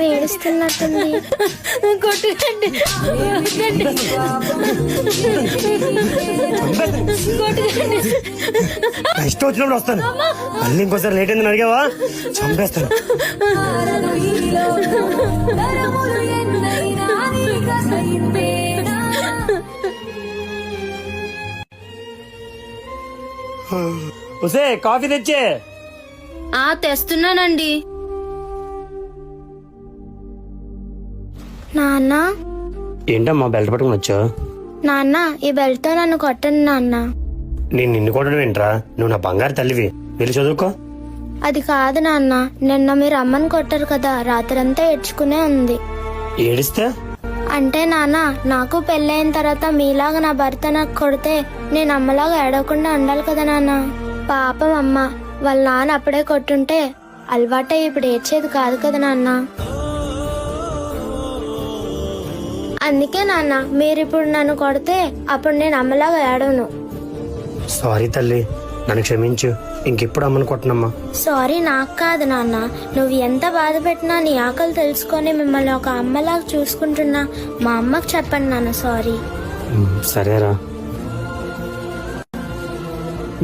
ఏడుస్తున్నట్టుంది. కొట్టుకండి, ఇష్టం వచ్చినప్పుడు వస్తాను. మళ్ళీ ఇంకోసారి లేట్ అయిందని అడిగావా చంపేస్తాను. ఉసే కాఫీ తెచ్చే. తెస్తున్నానండి. నాన్న, ఏంటమ్మా బెల్ట్ పట్టుకుని వచ్చావు? నాన్న ఈ బెల్ట్ తో నన్ను కొట్టండి నాన్న. నేను నిన్ను కొట్టడం ఏంట్రా, నువ్వు నా బంగారు తల్లివి, వెళ్ళి చదువుకో. అది కాదు నాన్న, నిన్న మీరు అమ్మని కొట్టారు కదా, రాత్రంతా ఏడ్చుకునే ఉంది. ఏడిస్తే? అంటే నాన్న, నాకు పెళ్ళైన తర్వాత మీలాగా నా భర్త నాకు కొడితే నేను అమ్మలాగా ఏడవకుండా ఉండాలి కదా నాన్న. పాపం అమ్మ, వాళ్ళ నాన్న అప్పుడే కొట్టుంటే అలవాటే ఇప్పుడు ఏడ్చేది కాదు కదా నాన్న. అందుకే నాన్న, మీరిప్పుడు నన్ను కొడితే అప్పుడు నేను అమ్మలాగా ఏడవను. సారీ తల్లి, నన్ను క్షమించు. ఇంకెప్పుడు అమ్మను కొట్టనమ్మా. సారీ నాకు కాదు నాన్న, నువ్వు ఎంత బాధ పెట్టినా నీ ఆకలి తెలుసుకొని మిమ్మల్ని ఒక అమ్మలాగా చూసుకుంటున్నా మా అమ్మకు చెప్పండి నాన్న సారీ. సరేరా.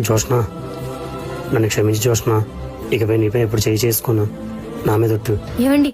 జోష్నా, నన్ను క్షమించి జోష్నా. ఇకపై నీపై ఎప్పుడు చేయి చేసుకున్నా నా మీద ఒట్టు. ఏమండి